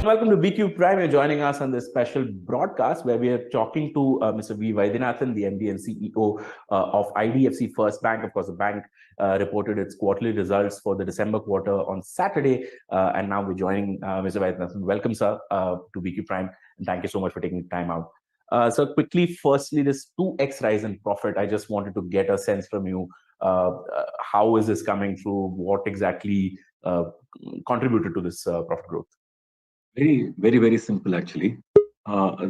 Welcome to BQ Prime. You're joining us on this special broadcast where we are talking to Mr. Vaidyanathan, the MD and CEO of IDFC FIRST Bank. Of course, the bank reported its quarterly results for the December quarter on Saturday. And now we're joining Mr. Vaidyanathan. Welcome, sir, to BQ Prime. And thank you so much for taking time out. So quickly, firstly, this 2x rise in profit, I just wanted to get a sense from you. How is this coming through? What exactly contributed to this profit growth? Very simple actually,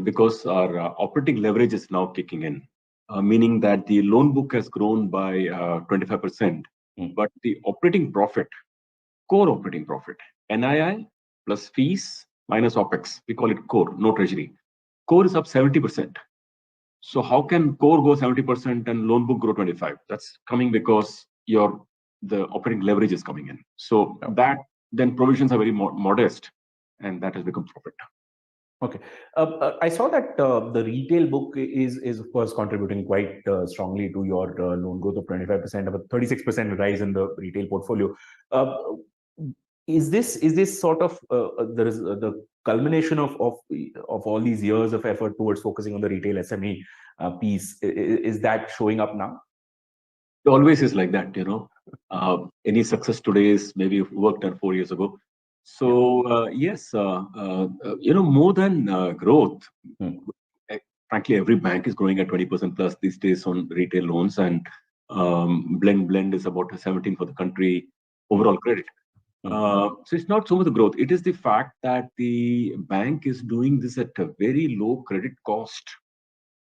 because our operating leverage is now kicking in, meaning that the loan book has grown by 25%, but the operating profit, core operating profit, NII plus fees minus OPEX, we call it core, no treasury. Core is up 70%. So how can core go 70% and loan book grow 25%? That's coming because the operating leverage is coming in. So that then provisions are very modest. And that has become profit. Okay. I saw that the retail book is of course contributing quite strongly to your loan growth of 25%, of a 36% rise in the retail portfolio. Is this sort of there is the culmination of all these years of effort towards focusing on the retail SME piece? Is that showing up now? It always is like that, Any success today is maybe worked on 4 years ago. So yes, more than growth, frankly, every bank is growing at 20% plus these days on retail loans, and blend is about 17 for the country overall credit. So it's not so much the growth; it is the fact that the bank is doing this at a very low credit cost,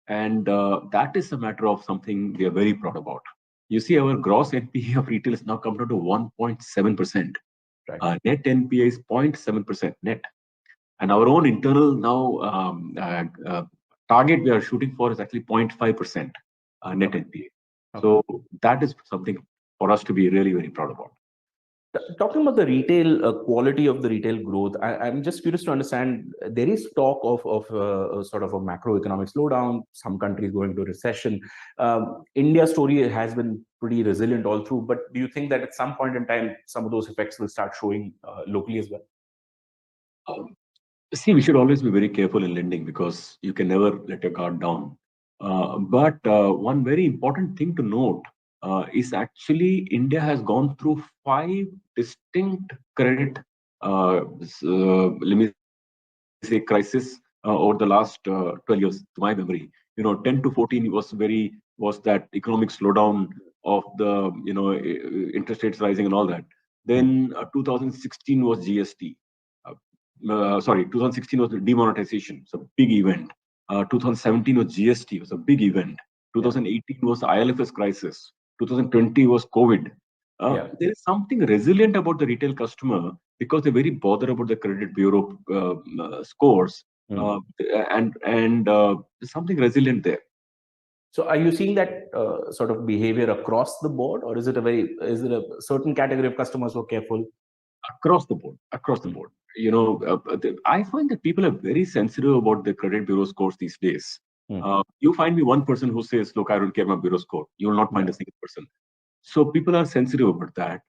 and that is a matter of something we are very proud about. You see, our gross NPA of retail has now come down to 1.7%. Right. Net NPA is 0.7% net, and our own internal now target we are shooting for is actually 0.5% net NPA. Okay. So that is something for us to be really very proud about. Talking about the retail quality of the retail growth, I'm just curious to understand. There is talk of sort of a macroeconomic slowdown. Some countries going into recession. India's story has been pretty resilient all through. But do you think that at some point in time, some of those effects will start showing locally as well? See, we should always be very careful in lending because you can never let your guard down. But one very important thing to note is actually India has gone through 5 distinct credit, let me say, crisis over the last 12 years, to my memory. 10 to 14 was that economic slowdown of the interest rates rising and all that. Then 2016 was GST. 2016 was the demonetization. It's a big event. 2017 was GST. It was a big event. 2018 was the ILFS crisis. 2020 was COVID. There is something resilient about the retail customer because they're very bothered about the credit bureau scores, and there's something resilient there. So, are you seeing that sort of behavior across the board, or is it a certain category of customers who are careful? Across the board. I find that people are very sensitive about the credit bureau scores these days. You find me one person who says, "Look, I don't care about bureau score." You will not find a single person. So people are sensitive about that.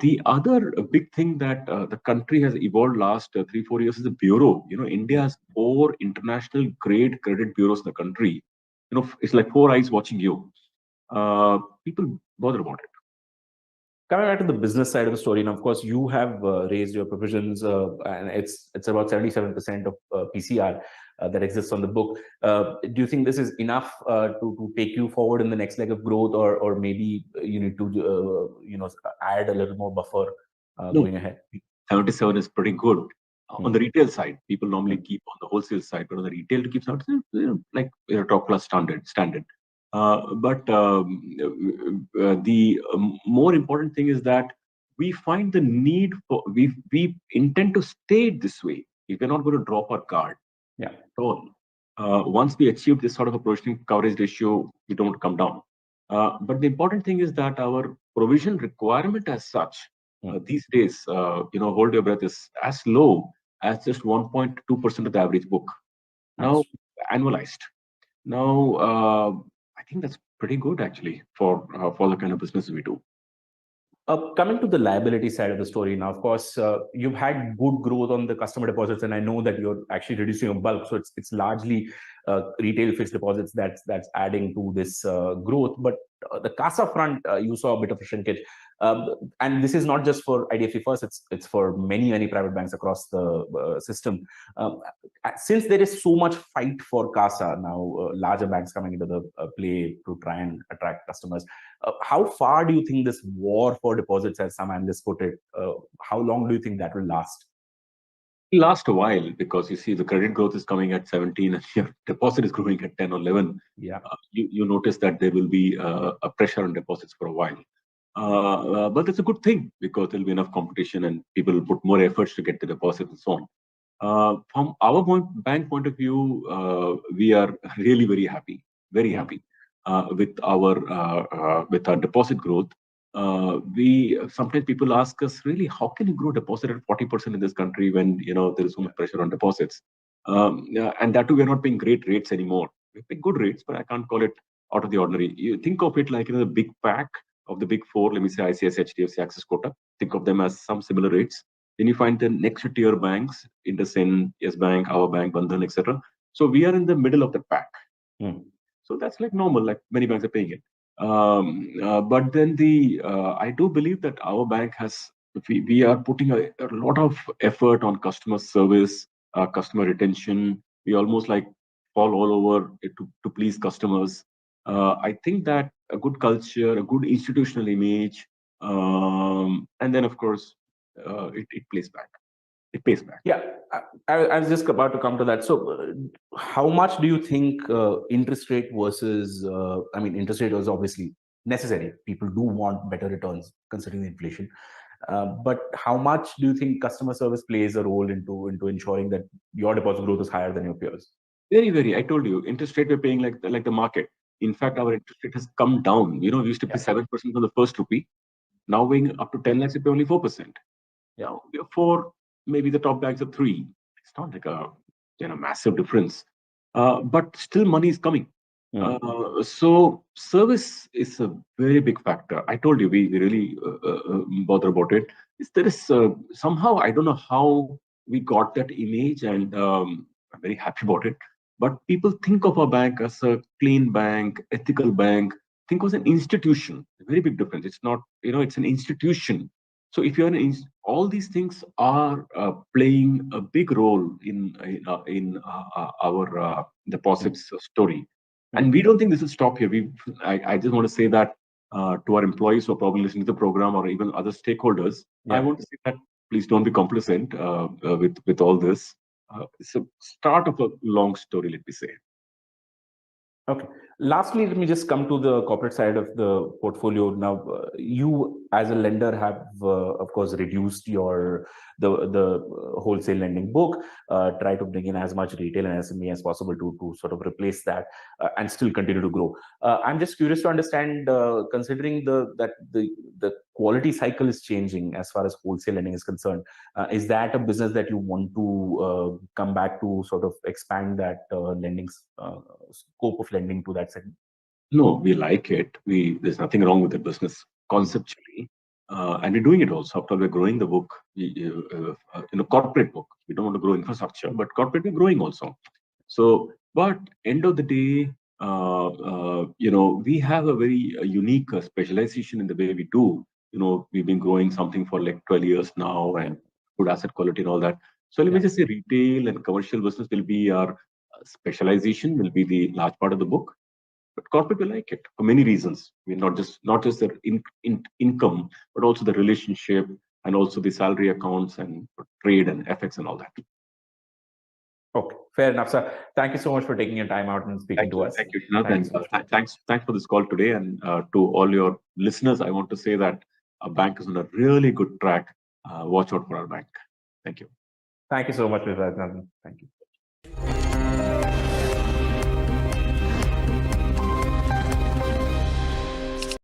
The other big thing that the country has evolved last 3-4 years is the bureau. India has 4 international grade credit bureaus in the country. It's like 4 eyes watching you. People bother about it. Coming back to the business side of the story, and of course, you have raised your provisions, and it's about 77% of PCR that exists on the book. Do you think this is enough to take you forward in the next leg of growth, or maybe you need to add a little more buffer going ahead? 77 is pretty good. On the retail side, people normally keep on the wholesale side, but on the retail to keep 77, like top class standard. But the more important thing is that we find the need for, we intend to stay this way. We cannot go to drop our guard. At all. Once we achieve this sort of a provisioning coverage ratio, we don't come down. But the important thing is that our provision requirement as such, these days, hold your breath, is as low as just 1.2% of the average book. Now, annualized. Now, I think that's pretty good actually for the kind of business we do. Coming to the liability side of the story now, of course, you've had good growth on the customer deposits, and I know that you're actually reducing your bulk, so it's largely retail fixed deposits that's adding to this growth. But the CASA front, you saw a bit of a shrinkage, and this is not just for IDFC First; it's for many private banks across the system. Since there is so much fight for CASA now, larger banks coming into the play to try and attract customers. How far do you think this war for deposits, as some analysts put it, how long do you think that will last? It'll last a while, because you see the credit growth is coming at 17 and your deposit is growing at 10 or 11. Yeah. You notice that there will be a pressure on deposits for a while. But it's a good thing, because there'll be enough competition and people will put more efforts to get the deposit and so on. From our bank point of view, we are really very happy with our deposit growth. Sometimes people ask us, really, how can you grow deposit at 40% in this country when there is so much pressure on deposits? And that too, we're not paying great rates anymore. We pay good rates, but I can't call it out of the ordinary. You think of it like the big pack of the big four. Let me say ICICI, HDFC, Axis, Kotak. Think of them as some similar rates. Then you find the next tier banks, IndusInd, Yes Bank, Our Bank, Bandhan, etc. So we are in the middle of the pack. So that's like normal, like many banks are paying it. But then I do believe that our bank we are putting a lot of effort on customer service, customer retention. We almost like fall all over to please customers. I think that a good culture, a good institutional image, and then of course it plays back. It pays back. Yeah, I was just about to come to that. So, how much do you think interest rate versus? Interest rate was obviously necessary. People do want better returns considering the inflation. But how much do you think customer service plays a role into ensuring that your deposit growth is higher than your peers? Very. I told you, interest rate we're paying like the market. In fact, our interest rate has come down. We used to pay 7% on the first rupee. Now going up to 10 lakhs, we pay only 4%. Now we are 4. Maybe the top banks are 3. It's not like a massive difference, but still money is coming. So service is a very big factor. I told you we really bother about it. There is somehow, I don't know how we got that image, and I'm very happy about it. But people think of our bank as a clean bank, ethical bank. Think of an institution. A very big difference. It's not, it's an institution. So if you're all these things are playing a big role in our deposits story, and we don't think this will stop here. I just want to say that to our employees who are probably listening to the program, or even other stakeholders, I want to say that please don't be complacent with all this. It's a start of a long story, let me say. Okay. Lastly, let me just come to the corporate side of the portfolio. Now, you as a lender have, of course, reduced the wholesale lending book, try to bring in as much retail and SME as possible to sort of replace that and still continue to grow. I'm just curious to understand, considering that the quality cycle is changing as far as wholesale lending is concerned, is that a business that you want to come back to, sort of expand that lending scope of lending to that segment? No, we like it. There's nothing wrong with the business conceptually, and we're doing it also. After all, we're growing the book, corporate book. We don't want to grow infrastructure, but corporate we're growing also. So, but end of the day, we have a very unique specialization in the way we do. We've been growing something for like 12 years now, and good asset quality and all that. So let me just say, retail and commercial business will be our specialization, will be the large part of the book. But corporate will like it for many reasons. I mean, not just the income, but also the relationship, and also the salary accounts and trade and FX and all that. Okay, fair enough, sir. Thank you so much for taking your time out and speaking to us. Thank you. Thanks for this call today, and to all your listeners, I want to say that our bank is on a really good track. Watch out for our bank. Thank you. Thank you so much, Mr. Vaidyanathan. Thank you.